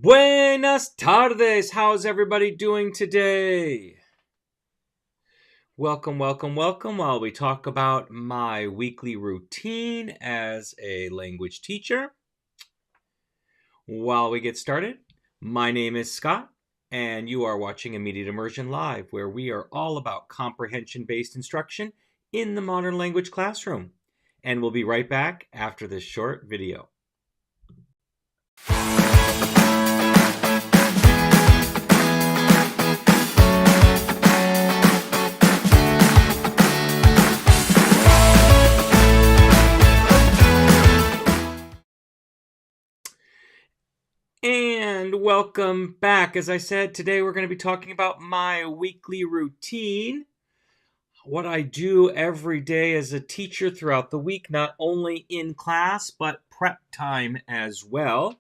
Buenas tardes. How's everybody doing today? Welcome, welcome, welcome. While we talk about my weekly routine as a language teacher. While we get started, my name is Scott, and you are watching Immediate Immersion Live, where we are all about comprehension-based instruction in the modern language classroom. And we'll be right back after this short video. And welcome back. As I said, today we're going to be talking about my weekly routine, what I do every day as a teacher throughout the week, not only in class, but prep time as well.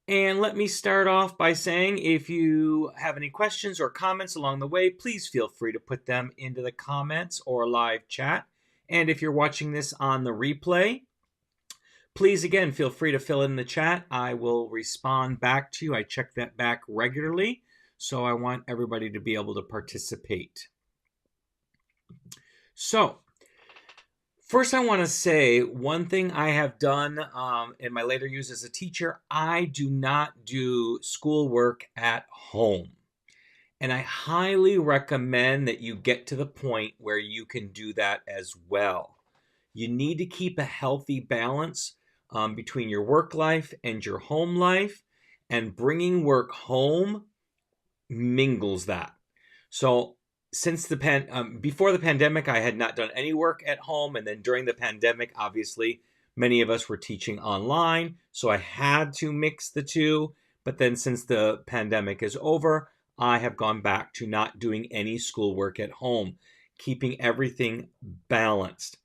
And let me start off by saying, if you have any questions or comments along the way, please feel free to put them into the comments or live chat. And if you're watching this on the replay, please, again, feel free to fill in the chat. I will respond back to you. I check that back regularly, so I want everybody to be able to participate. So, first I want to say one thing I have done in my later years as a teacher. I do not do schoolwork at home. And I highly recommend that you get to the point where you can do that as well. You need to keep a healthy balance between your work life and your home life, and bringing work home mingles that. So since before the pandemic, I had not done any work at home, and then during the pandemic, obviously, many of us were teaching online, so I had to mix the two. But then since the pandemic is over, I have gone back to not doing any schoolwork at home, keeping everything balanced.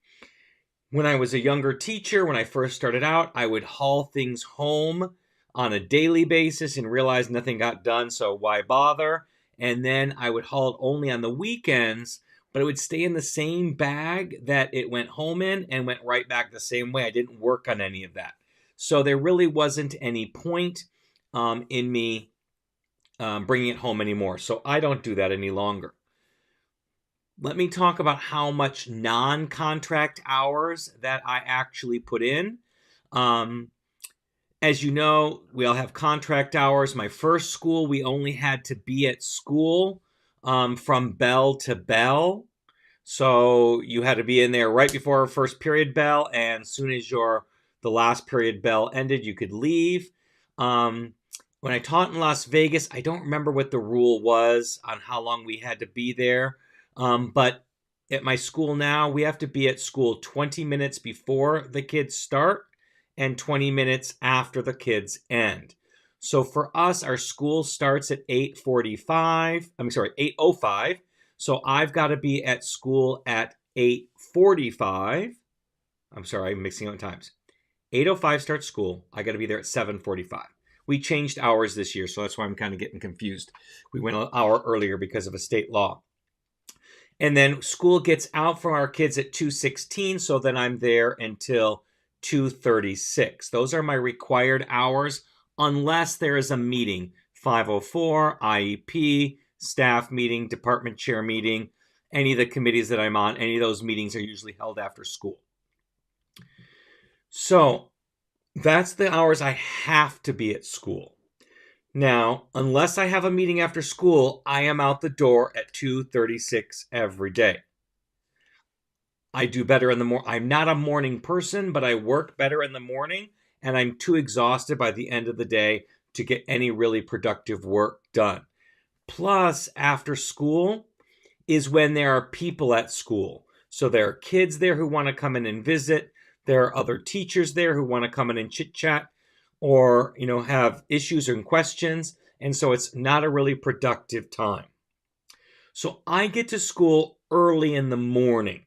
When I was a younger teacher, when I first started out, I would haul things home on a daily basis and realize nothing got done, so why bother? And then I would haul it only on the weekends, but it would stay in the same bag that it went home in and went right back the same way. I didn't work on any of that. So there really wasn't any point in me bringing it home anymore. So I don't do that any longer. Let me talk about how much non-contract hours that I actually put in. As you know, we all have contract hours. My first school, we only had to be at school from bell to bell. So you had to be in there right before our first period bell, and as soon as the last period bell ended, you could leave. When I taught in Las Vegas, I don't remember what the rule was on how long we had to be there. But at my school now, we have to be at school 20 minutes before the kids start and 20 minutes after the kids end. So for us, our school starts at 8:05. So I've got to be at school at 8:45. I'm sorry, I'm mixing up times. 8:05 starts school. I got to be there at 7:45. We changed hours this year, so that's why I'm kind of getting confused. We went an hour earlier because of a state law. And then school gets out from our kids at 2:16, so then I'm there until 2:36. Those are my required hours, unless there is a meeting, 504, IEP, staff meeting, department chair meeting, any of the committees that I'm on. Any of those meetings are usually held after school. So that's the hours I have to be at school. Now, unless I have a meeting after school, I am out the door at 2:36 every day. I do better in the morning. I'm not a morning person, but I work better in the morning, and I'm too exhausted by the end of the day to get any really productive work done. Plus, after school is when there are people at school. So there are kids there who want to come in and visit. There are other teachers there who want to come in and chit-chat, or have issues and questions, and so it's not a really productive time. So I get to school early in the morning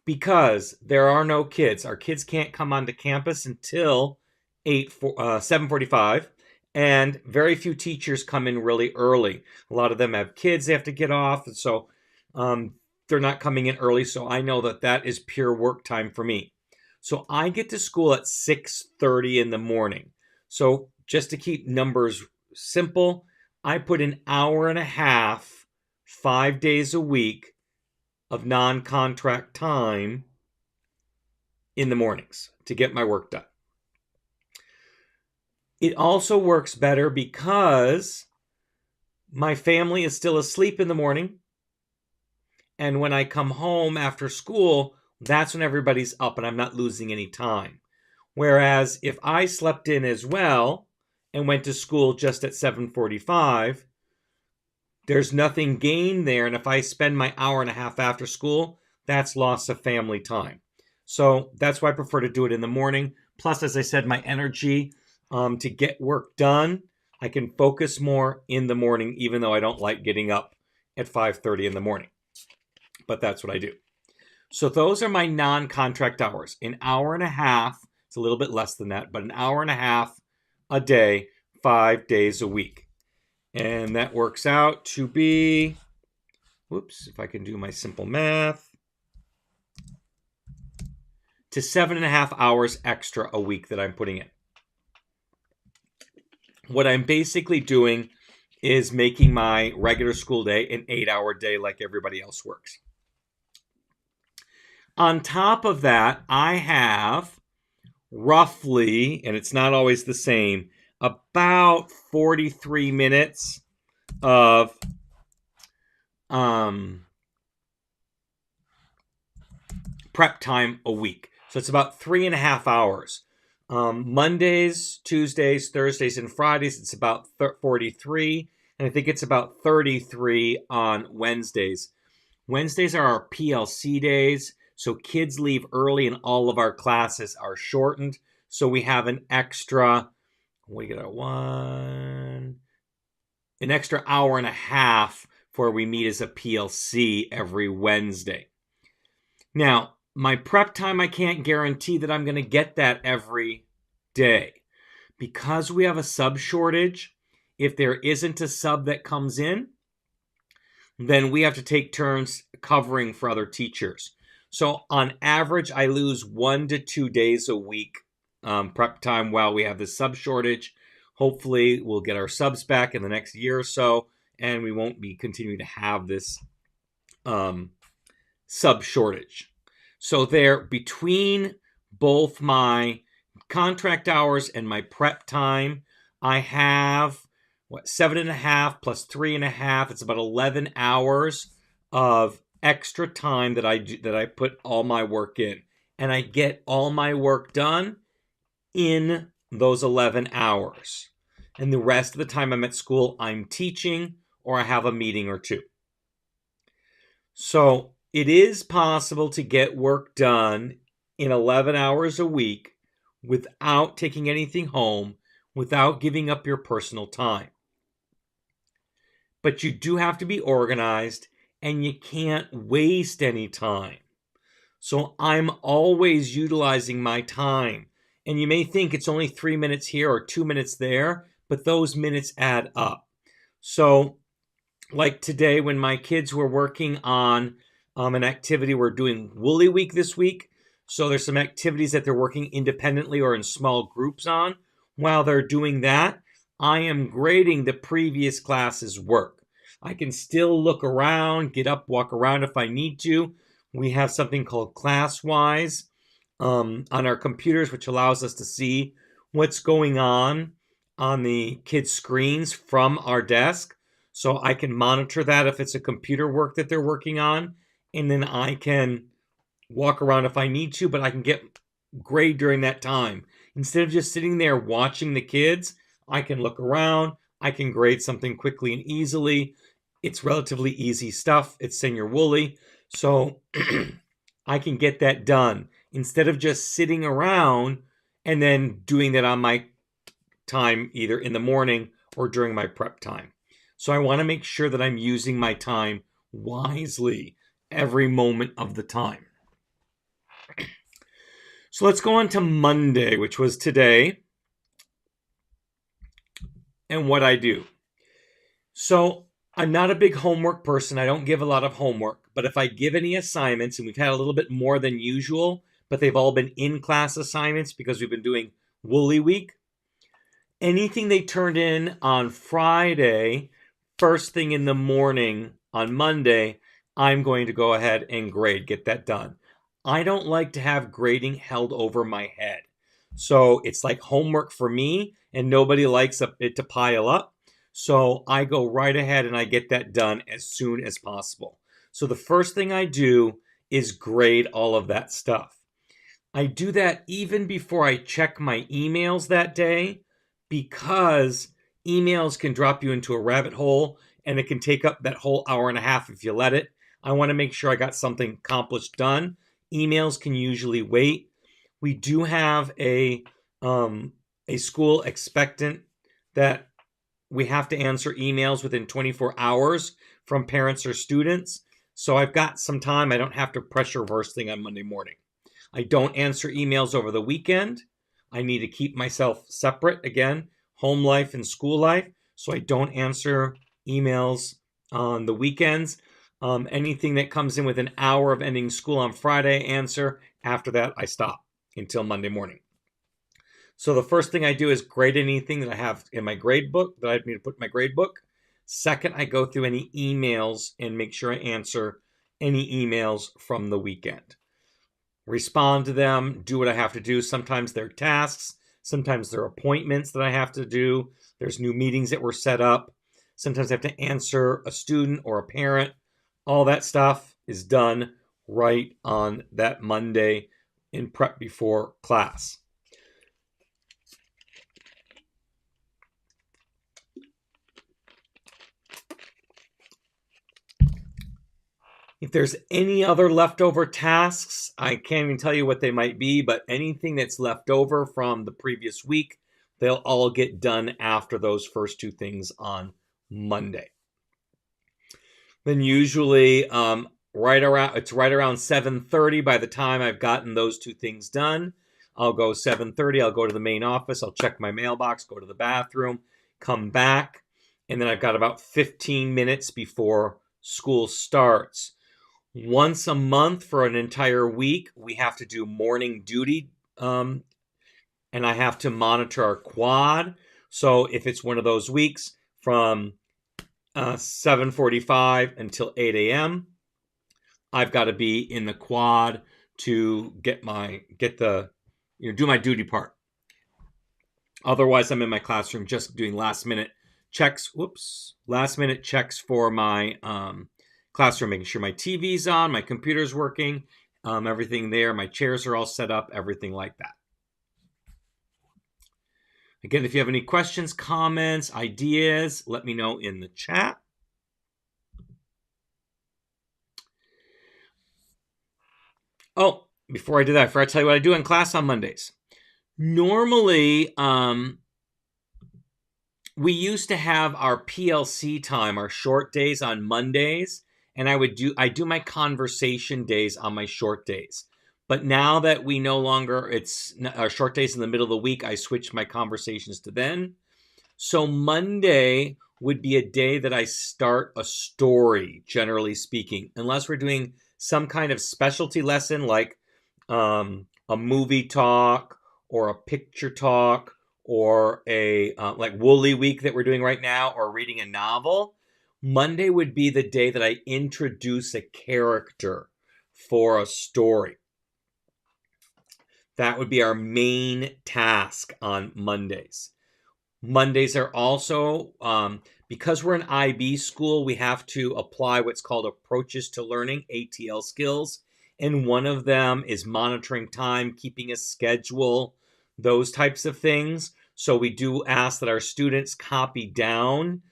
because there are no kids. Our kids can't come onto campus until 7:45, and very few teachers come in really early. A lot of them have kids they have to get off, and so they're not coming in early, so I know that is pure work time for me. So I get to school at 6:30 in the morning. So just to keep numbers simple, I put an hour and a half, 5 days a week of non-contract time in the mornings to get my work done. It also works better because my family is still asleep in the morning. And when I come home after school, that's when everybody's up and I'm not losing any time. Whereas if I slept in as well and went to school just at 7:45, there's nothing gained there. And if I spend my hour and a half after school, that's loss of family time. So that's why I prefer to do it in the morning. Plus, as I said, my energy to get work done, I can focus more in the morning, even though I don't like getting up at 5:30 in the morning. But that's what I do. So those are my non-contract hours. An hour and a half, it's a little bit less than that, but an hour and a half a day, 5 days a week. And that works out to be, whoops, if I can do my simple math, to 7.5 hours extra a week that I'm putting in. What I'm basically doing is making my regular school day an 8-hour day like everybody else works. On top of that, I have roughly, and it's not always the same, about 43 minutes of prep time a week. So it's about 3.5 hours. Mondays, Tuesdays, Thursdays, and Fridays, it's about 43. And I think it's about 33 on Wednesdays. Wednesdays are our PLC days. So kids leave early and all of our classes are shortened. So we have an extra, an extra hour and a half before we meet as a PLC every Wednesday. Now, my prep time, I can't guarantee that I'm going to get that every day. Because we have a sub shortage, if there isn't a sub that comes in, then we have to take turns covering for other teachers. So on average, I lose 1 to 2 days a week prep time while we have this sub shortage. Hopefully, we'll get our subs back in the next year or so, and we won't be continuing to have this sub shortage. So there, between both my contract hours and my prep time, I have 7.5 plus 3.5. It's about 11 hours of extra time that I put all my work in, and I get all my work done in those 11 hours. And the rest of the time I'm at school, I'm teaching or I have a meeting or two. So it is possible to get work done in 11 hours a week without taking anything home, without giving up your personal time. But you do have to be organized and you can't waste any time. So I'm always utilizing my time. And you may think it's only 3 minutes here or 2 minutes there, but those minutes add up. So like today when my kids were working on an activity, we're doing Woolly Week this week. So there's some activities that they're working independently or in small groups on. While they're doing that, I am grading the previous class's work. I can still look around, get up, walk around if I need to. We have something called ClassWise on our computers, which allows us to see what's going on the kids' screens from our desk. So I can monitor that if it's a computer work that they're working on. And then I can walk around if I need to, but I can get grade during that time. Instead of just sitting there watching the kids, I can look around. I can grade something quickly and easily. It's relatively easy stuff. It's Senior Woolly. So I can get that done instead of just sitting around and then doing that on my time either in the morning or during my prep time. So I want to make sure that I'm using my time wisely every moment of the time. So let's go on to Monday, which was today, and what I do. So I'm not a big homework person. I don't give a lot of homework, but if I give any assignments, and we've had a little bit more than usual, but they've all been in-class assignments because we've been doing Woolly Week. Anything they turned in on Friday, first thing in the morning on Monday, I'm going to go ahead and grade, get that done. I don't like to have grading held over my head. So it's like homework for me, and nobody likes it to pile up. So I go right ahead and I get that done as soon as possible. So the first thing I do is grade all of that stuff. I do that even before I check my emails that day because emails can drop you into a rabbit hole and it can take up that whole hour and a half if you let it. I want to make sure I got something accomplished done. Emails can usually wait. We do have a school expectant that we have to answer emails within 24 hours from parents or students. So I've got some time. I don't have to pressure first thing on Monday morning. I don't answer emails over the weekend. I need to keep myself separate, again, home life and school life. So I don't answer emails on the weekends. Anything that comes in within an hour of ending school on Friday, answer. After that, I stop until Monday morning. So the first thing I do is grade anything that I have in my grade book that I need to put in my grade book. Second, I go through any emails and make sure I answer any emails from the weekend. Respond to them, do what I have to do. Sometimes they're tasks, sometimes they're appointments that I have to do. There's new meetings that were set up. Sometimes I have to answer a student or a parent. All that stuff is done right on that Monday in prep before class. If there's any other leftover tasks, I can't even tell you what they might be, but anything that's left over from the previous week, they'll all get done after those first two things on Monday. Then usually right around 7:30 by the time I've gotten those two things done. I'll go 7:30, I'll go to the main office, I'll check my mailbox, go to the bathroom, come back, and then I've got about 15 minutes before school starts. Once a month for an entire week, we have to do morning duty, and I have to monitor our quad. So if it's one of those weeks from 7:45 until 8 a.m., I've got to be in the quad to do my duty part. Otherwise, I'm in my classroom just doing last minute checks for my classroom, making sure my TV's on, my computer's working, everything there. My chairs are all set up, everything like that. Again, if you have any questions, comments, ideas, let me know in the chat. Oh, before I do that, I forgot to tell you what I do in class on Mondays. Normally, we used to have our PLC time, our short days on Mondays, and I do my conversation days on my short days. But now that we no longer, it's our short days in the middle of the week, I switched my conversations to then. So Monday would be a day that I start a story, generally speaking, unless we're doing some kind of specialty lesson like a movie talk or a picture talk or a like Woolly Week that we're doing right now, or reading a novel. Monday would be the day that I introduce a character for a story. That would be our main task on Mondays. Mondays are also, because we're an IB school, we have to apply what's called approaches to learning, ATL skills. And one of them is monitoring time, keeping a schedule, those types of things. So we do ask that our students copy down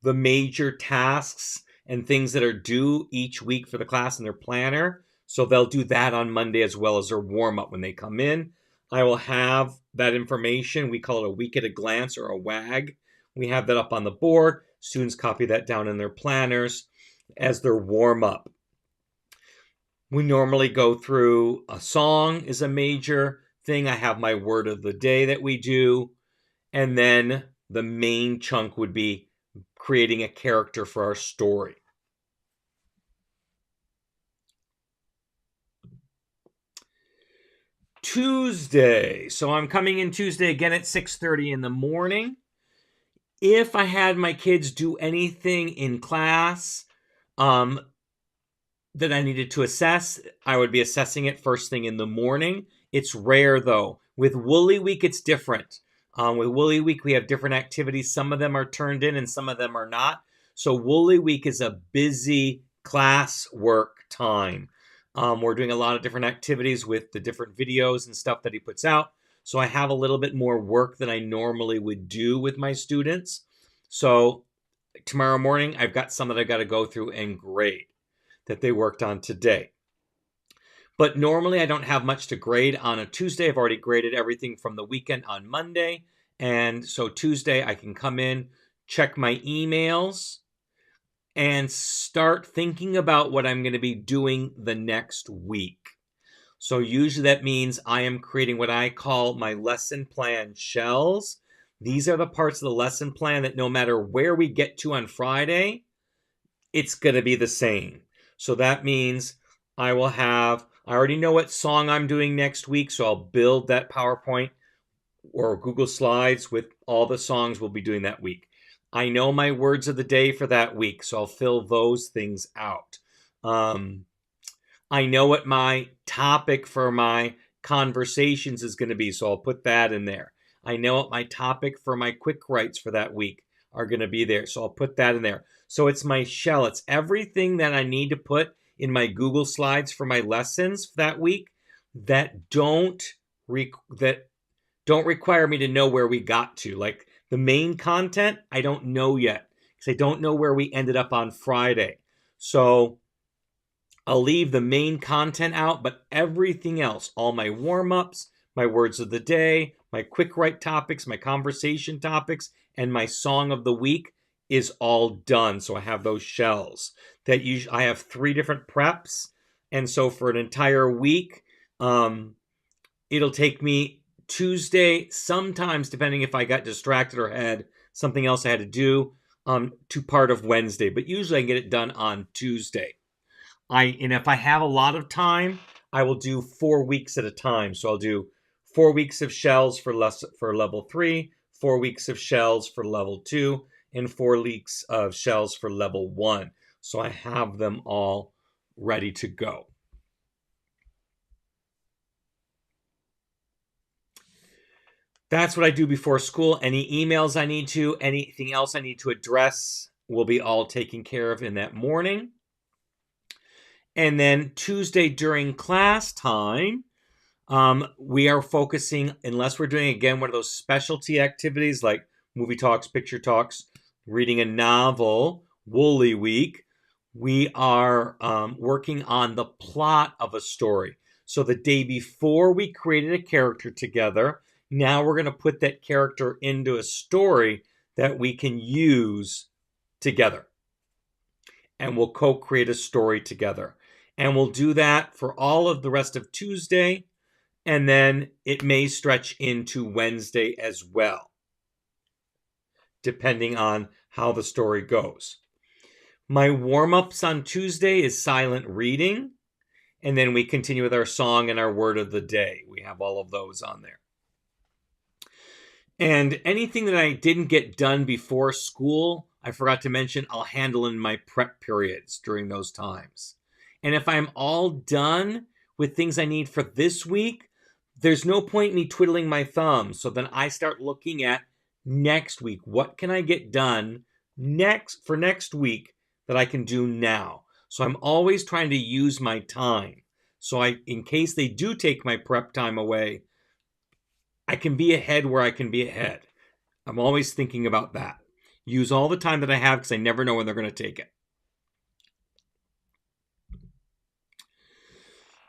the major tasks and things that are due each week for the class in their planner. So they'll do that on Monday as well as their warm-up when they come in. I will have that information. We call it a week at a glance, or a WAG. We have that up on the board. Students copy that down in their planners as their warm-up. We normally go through a song is a major thing. I have my word of the day that we do. And then the main chunk would be creating a character for our story. Tuesday. So I'm coming in Tuesday again at 6:30 in the morning. If I had my kids do anything in class that I needed to assess, I would be assessing it first thing in the morning. It's rare though. With Woolly Week, it's different. With Woolly Week, we have different activities. Some of them are turned in and some of them are not. So Woolly Week is a busy class work time. We're doing a lot of different activities with the different videos and stuff that he puts out. So I have a little bit more work than I normally would do with my students. So tomorrow morning, I've got some that I've got to go through and grade that they worked on today. But normally I don't have much to grade on a Tuesday. I've already graded everything from the weekend on Monday. And so Tuesday I can come in, check my emails, and start thinking about what I'm going to be doing the next week. So usually that means I am creating what I call my lesson plan shells. These are the parts of the lesson plan that no matter where we get to on Friday, it's going to be the same. So that means I already know what song I'm doing next week, so I'll build that PowerPoint or Google Slides with all the songs we'll be doing that week. I know my words of the day for that week, so I'll fill those things out. I know what my topic for my conversations is going to be, so I'll put that in there. I know what my topic for my quick writes for that week are going to be there, so I'll put that in there. So it's my shell. It's everything that I need to put in my Google Slides for my lessons for that week that don't require me to know where we got to. Like the main content, I don't know yet because I don't know where we ended up on Friday. So I'll leave the main content out, but everything else, all my warm-ups, my words of the day, my quick write topics, my conversation topics, and my song of the week is all done. So I have those shells that I have 3 different preps. And so for an entire week, it'll take me Tuesday, sometimes depending if I got distracted or had something else I had to do, to part of Wednesday. But usually I can get it done on Tuesday. And if I have a lot of time, I will do 4 weeks at a time. So I'll do 4 weeks of shells for level 3, 4 weeks of shells for level 2, and 4 weeks of shells for level 1. So I have them all ready to go. That's what I do before school. Any emails I need to, anything else I need to address will be all taken care of in that morning. And then Tuesday during class time, we are focusing, unless we're doing, again, one of those specialty activities like movie talks, picture talks, reading a novel, Woolly Week, we are working on the plot of a story. So the day before we created a character together, now we're going to put that character into a story that we can use together. And we'll co-create a story together. And we'll do that for all of the rest of Tuesday. And then it may stretch into Wednesday as well, depending on how the story goes. My warm-ups on Tuesday is silent reading. And then we continue with our song and our word of the day. We have all of those on there. And anything that I didn't get done before school, I forgot to mention, I'll handle in my prep periods during those times. And if I'm all done with things I need for this week, there's no point in me twiddling my thumbs. So then I start looking at next week. What can I get done for next week that I can do now? So I'm always trying to use my time. So in case they do take my prep time away, I can be ahead where I can be ahead. I'm always thinking about that. Use all the time that I have because I never know when they're going to take it.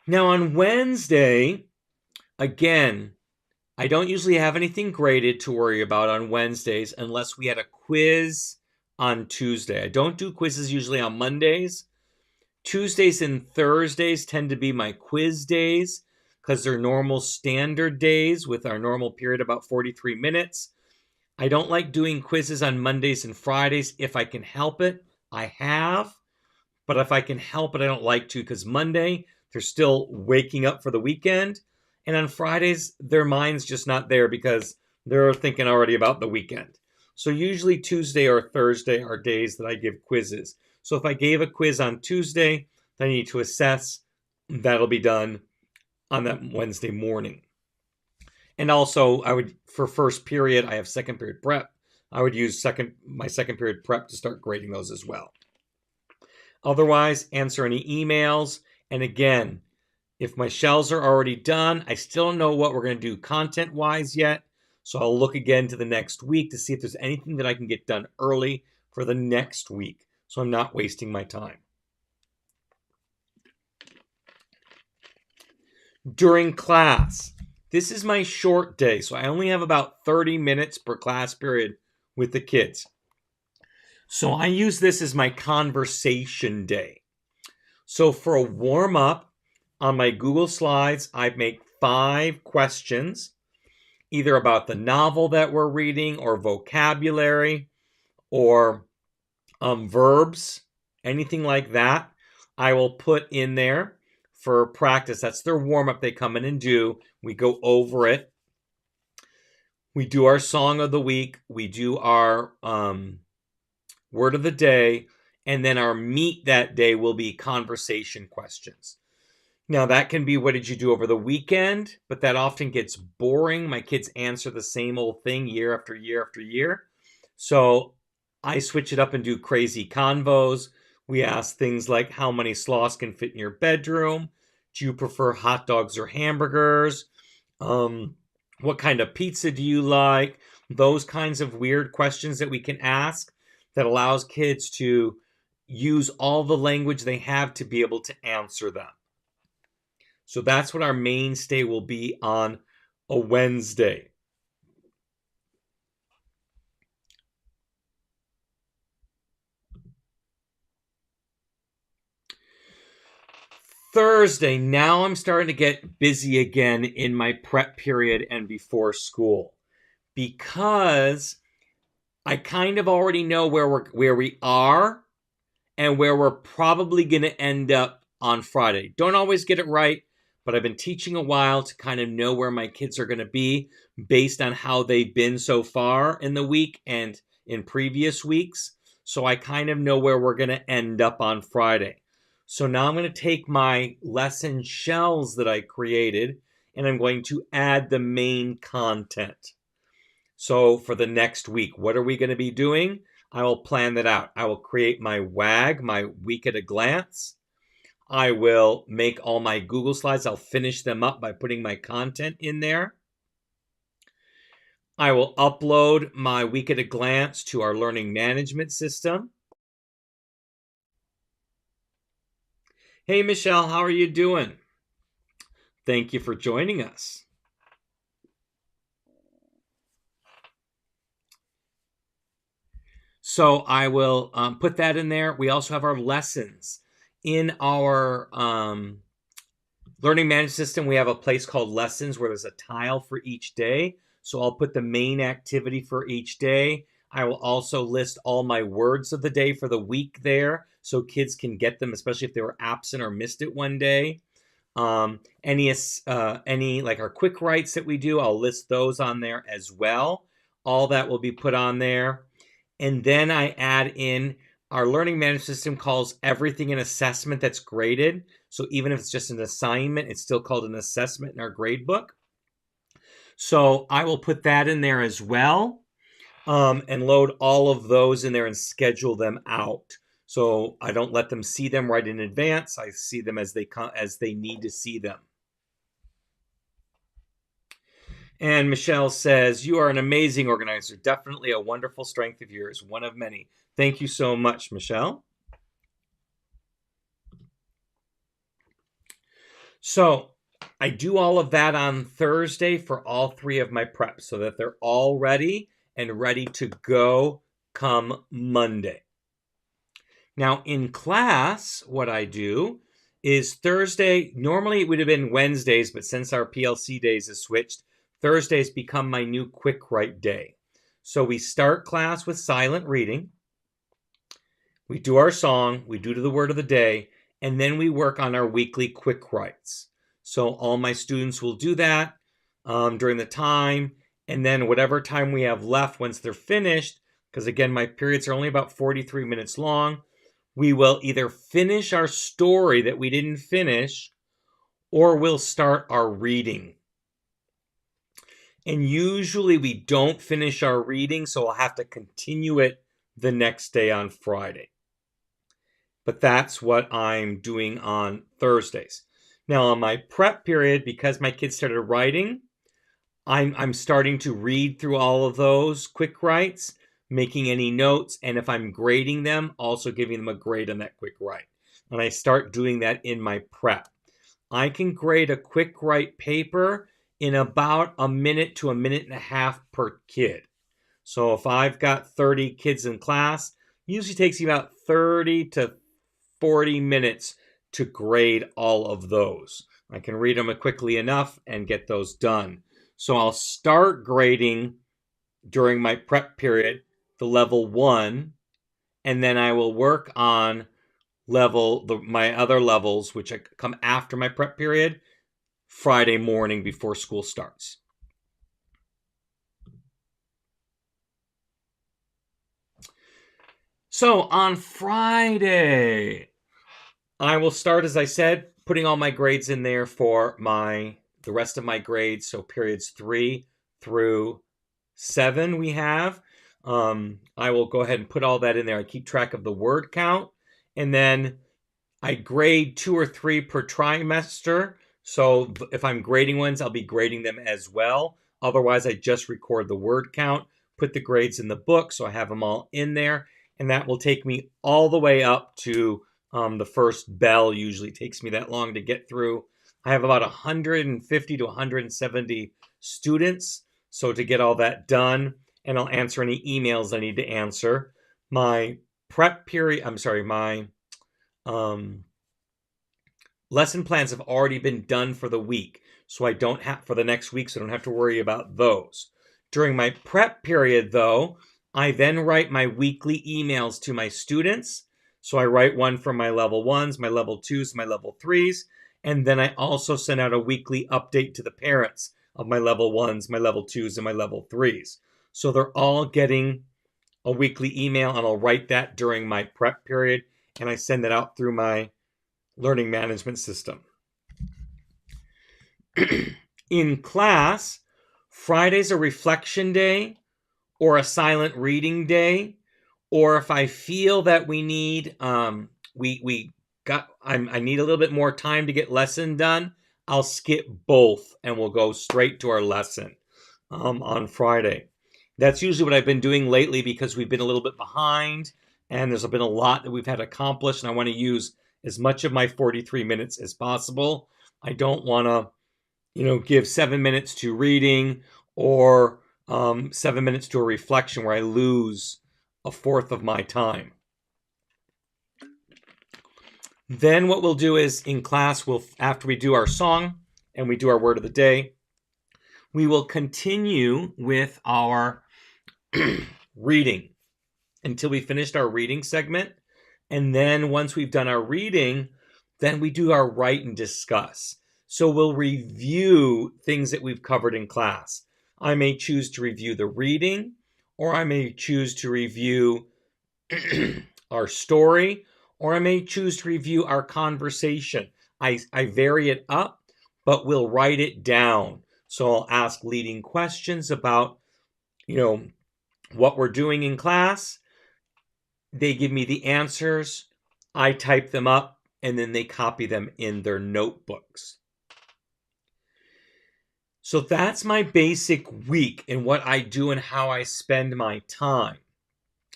Now on Wednesday, again, I don't usually have anything graded to worry about on Wednesdays unless we had a quiz on Tuesday. I don't do quizzes usually on Mondays. Tuesdays and Thursdays tend to be my quiz days because they're normal standard days with our normal period about 43 minutes. I don't like doing quizzes on Mondays and Fridays. If I can help it, I have. But if I can help it, I don't like to because Monday, they're still waking up for the weekend. And on Fridays, their mind's just not there because they're thinking already about the weekend. So usually Tuesday or Thursday are days that I give quizzes. So if I gave a quiz on Tuesday that I need to assess, that'll be done on that Wednesday morning. And also, I would, for first period, I have second period prep. I would use my second period prep to start grading those as well. Otherwise, answer any emails. And again, if my shells are already done, I still don't know what we're going to do content-wise yet. So I'll look again to the next week to see if there's anything that I can get done early for the next week, so I'm not wasting my time. During class, this is my short day, so I only have about 30 minutes per class period with the kids. So I use this as my conversation day. So for a warm-up, on my Google Slides, I make 5 questions, either about the novel that we're reading or vocabulary or verbs, anything like that. I will put in there for practice. That's their warm-up they come in and do. We go over it. We do our song of the week. We do our word of the day. And then our meat that day will be conversation questions. Now, that can be what did you do over the weekend, but that often gets boring. My kids answer the same old thing year after year after year. So I switch it up and do crazy convos. We ask things like, how many sloths can fit in your bedroom? Do you prefer hot dogs or hamburgers? What kind of pizza do you like? Those kinds of weird questions that we can ask that allows kids to use all the language they have to be able to answer them. So that's what our mainstay will be on a Wednesday. Thursday, now I'm starting to get busy again in my prep period and before school because I kind of already know where we are and where we're probably going to end up on Friday. Don't always get it right, but I've been teaching a while to kind of know where my kids are going to be based on how they've been so far in the week and in previous weeks. So I kind of know where we're going to end up on Friday. So now I'm going to take my lesson shells that I created and I'm going to add the main content. So for the next week, what are we going to be doing? I will plan that out. I will create my WAG, my week at a glance. I will make all my Google Slides. I'll finish them up by putting my content in there. I will upload my week at a glance to our learning management system. Hey, Michelle, how are you doing? Thank you for joining us. So I will put that in there. We also have our lessons. In our learning management system, we have a place called lessons where there's a tile for each day. So I'll put the main activity for each day. I will also list all my words of the day for the week there so kids can get them, especially if they were absent or missed it one day. Any like our quick writes that we do, I'll list those on there as well. All that will be put on there. And then I add in our learning management system calls everything an assessment that's graded. So even if it's just an assignment, it's still called an assessment in our grade book. So I will put that in there as well and load all of those in there and schedule them out. So I don't let them see them right in advance. I see them as they need to see them. And Michelle says, you are an amazing organizer. Definitely a wonderful strength of yours, one of many. Thank you so much, Michelle. So I do all of that on Thursday for all 3 of my preps so that they're all ready and ready to go come Monday. Now in class, what I do is Thursday, normally it would have been Wednesdays, but since our PLC days has switched, Thursdays become my new quick write day. So we start class with silent reading. We do our song, we do the word of the day, and then we work on our weekly quick writes. So all my students will do that during the time. And then whatever time we have left once they're finished, because again, my periods are only about 43 minutes long, we will either finish our story that we didn't finish, or we'll start our reading. And usually we don't finish our reading, so we'll have to continue it the next day on Friday. But that's what I'm doing on Thursdays. Now on my prep period, because my kids started writing, I'm starting to read through all of those quick writes, making any notes, and if I'm grading them, also giving them a grade on that quick write. And I start doing that in my prep. I can grade a quick write paper in about a minute to a minute and a half per kid. So if I've got 30 kids in class, it usually takes me about 30 to 40 minutes to grade all of those. I can read them quickly enough and get those done. So I'll start grading during my prep period, the level 1, and then I will work on my other levels, which come after my prep period, Friday morning before school starts. So on Friday, I will start, as I said, putting all my grades in there for the rest of my grades. So periods 3 through 7 we have. I will go ahead and put all that in there. I keep track of the word count, and then I grade 2 or 3 per trimester. So if I'm grading ones, I'll be grading them as well. Otherwise, I just record the word count, put the grades in the book, so I have them all in there, and that will take me all the way up to the first bell. Usually takes me that long to get through. I have about 150 to 170 students, so to get all that done, and I'll answer any emails I need to answer. My prep period, my lesson plans have already been done for the week, so I don't have for the next week, so I don't have to worry about those. During my prep period, though, I then write my weekly emails to my students. So I write one for my level 1s, my level 2s, my level 3s, and then I also send out a weekly update to the parents of my level 1s, my level 2s, and my level 3s. So they're all getting a weekly email, and I'll write that during my prep period, and I send it out through my learning management system. In class, Friday's a reflection day or a silent reading day, or if I feel that we need, I need a little bit more time to get lesson done, I'll skip both and we'll go straight to our lesson on Friday. That's usually what I've been doing lately because we've been a little bit behind and there's been a lot that we've had accomplished, and I want to use as much of my 43 minutes as possible. I don't want to, give 7 minutes to reading or 7 minutes to a reflection where I lose a fourth of my time. Then what we'll do is in class, after we do our song and we do our word of the day, we will continue with our reading until we finished our reading segment. And then once we've done our reading, then we do our write and discuss. So we'll review things that we've covered in class. I may choose to review the reading, or I may choose to review our story, or I may choose to review our conversation. I vary it up, but we'll write it down. So I'll ask leading questions about, what we're doing in class. They give me the answers, I type them up, and then they copy them in their notebooks. So that's my basic week and what I do and how I spend my time.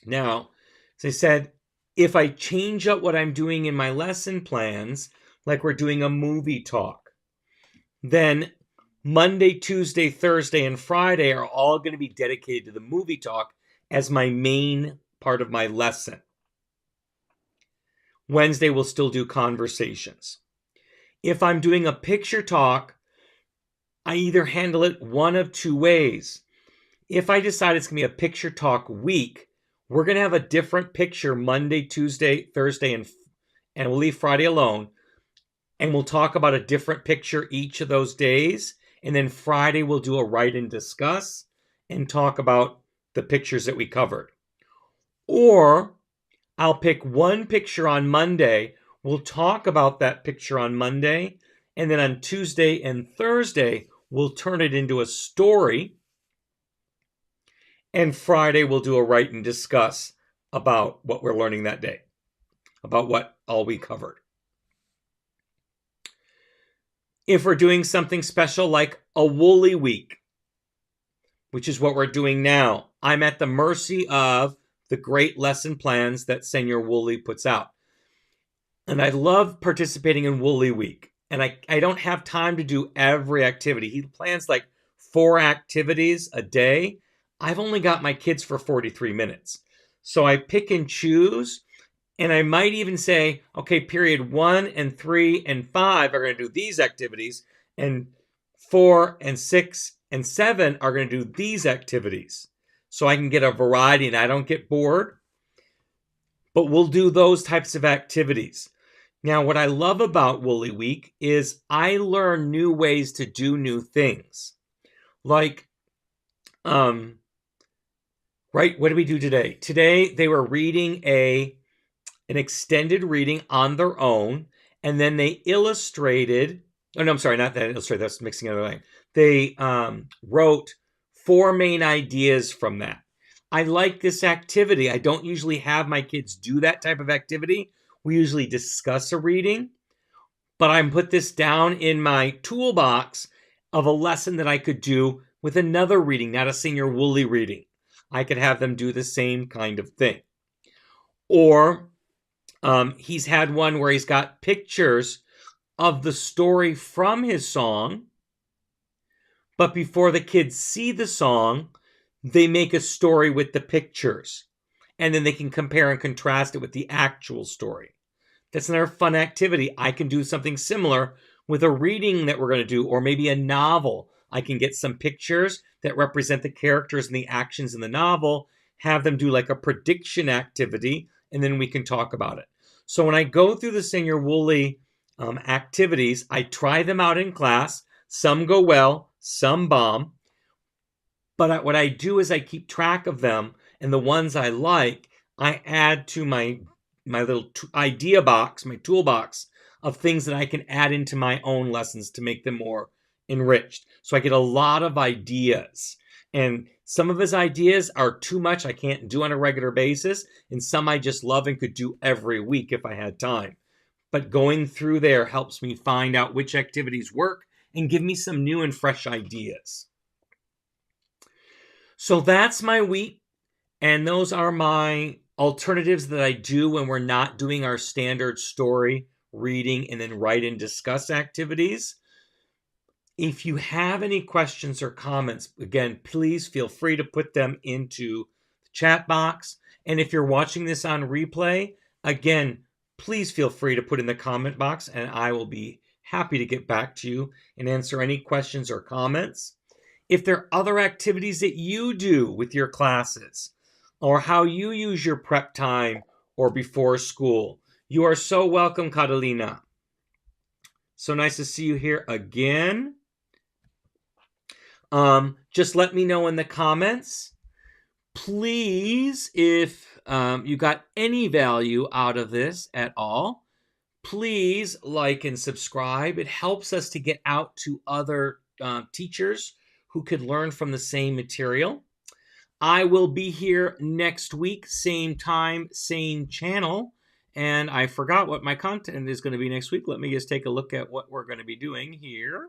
Now, as I said, if I change up what I'm doing in my lesson plans, like we're doing a movie talk, then Monday, Tuesday, Thursday, and Friday are all going to be dedicated to the movie talk as my main part of my lesson. Wednesday, we'll still do conversations. If I'm doing a picture talk, I either handle it one of two ways. If I decide it's going to be a picture talk week, we're going to have a different picture Monday, Tuesday, Thursday, and we'll leave Friday alone. and we'll talk about a different picture each of those days. And then Friday, we'll do a write and discuss and talk about the pictures that we covered. Or I'll pick one picture on Monday. We'll talk about that picture on Monday. And then on Tuesday and Thursday, we'll turn it into a story. And Friday, we'll do a write and discuss about what we're learning that day, about what all we covered. If we're doing something special like a Woolly Week, which is what we're doing now, I'm at the mercy of the great lesson plans that Senor Woolley puts out. And I love participating in Woolly Week. And I don't have time to do every activity. He plans like 4 activities a day. I've only got my kids for 43 minutes. So I pick and choose. And I might even say, okay, period 1 and 3 and 5 are going to do these activities. And 4 and 6 and 7 are going to do these activities. So I can get a variety and I don't get bored. But we'll do those types of activities. Now, what I love about Woolly Week is I learn new ways to do new things. Like, right, what did we do today? Today, they were reading an extended reading on their own, and then they illustrated, oh no, I'm sorry, not that illustrated, that's mixing another thing. They wrote 4 main ideas from that. I like this activity. I don't usually have my kids do that type of activity. We usually discuss a reading, but I put this down in my toolbox of a lesson that I could do with another reading, not a Senior Woolley reading. I could have them do the same kind of thing. Or he's had one where he's got pictures of the story from his song, but before the kids see the song, they make a story with the pictures. And then they can compare and contrast it with the actual story. That's another fun activity. I can do something similar with a reading that we're going to do, or maybe a novel. I can get some pictures that represent the characters and the actions in the novel, have them do like a prediction activity, and then we can talk about it. So when I go through the Senior Woolley activities, I try them out in class. Some go well, some bomb. But what I do is I keep track of them, and the ones I like, I add to my little idea box, my toolbox of things that I can add into my own lessons to make them more enriched. So I get a lot of ideas. And some of his ideas are too much I can't do on a regular basis, and some I just love and could do every week if I had time. But going through there helps me find out which activities work and give me some new and fresh ideas. So that's my week, and those are my alternatives that I do when we're not doing our standard story, reading, and then write and discuss activities. If you have any questions or comments, again, please feel free to put them into the chat box. And if you're watching this on replay, again, please feel free to put in the comment box, and I will be happy to get back to you and answer any questions or comments. If there are other activities that you do with your classes, or how you use your prep time or before school, you are so welcome, Catalina. So nice to see you here again. Just let me know in the comments. Please, if you got any value out of this at all, please like and subscribe. It helps us to get out to other teachers who could learn from the same material. I will be here next week, same time, same channel. And I forgot what my content is going to be next week. Let me just take a look at what we're going to be doing here.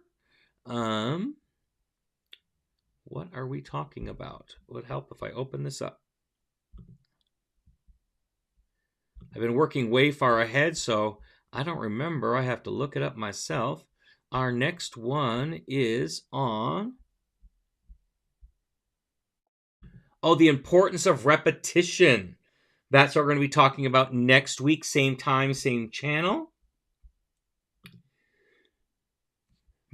What are we talking about? It would help if I open this up. I've been working way far ahead, so I don't remember. I have to look it up myself. Our next one is on... Oh, the importance of repetition. That's what we're going to be talking about next week. Same time, same channel.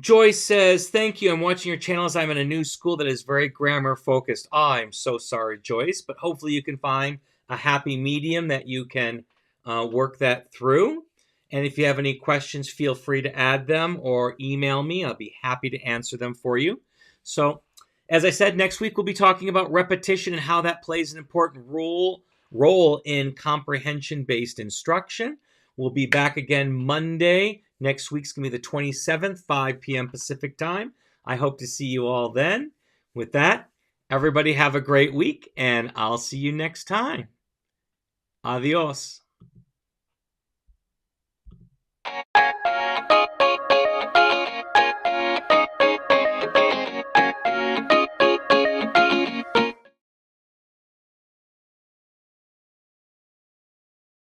Joyce says, thank you. I'm watching your channel as I'm in a new school that is very grammar focused. Oh, I'm so sorry, Joyce. But hopefully you can find a happy medium that you can work that through. And if you have any questions, feel free to add them or email me. I'll be happy to answer them for you. So, as I said, next week we'll be talking about repetition and how that plays an important role in comprehension-based instruction. We'll be back again Monday. Next week's going to be the 27th, 5 p.m. Pacific time. I hope to see you all then. With that, everybody have a great week, and I'll see you next time. Adios.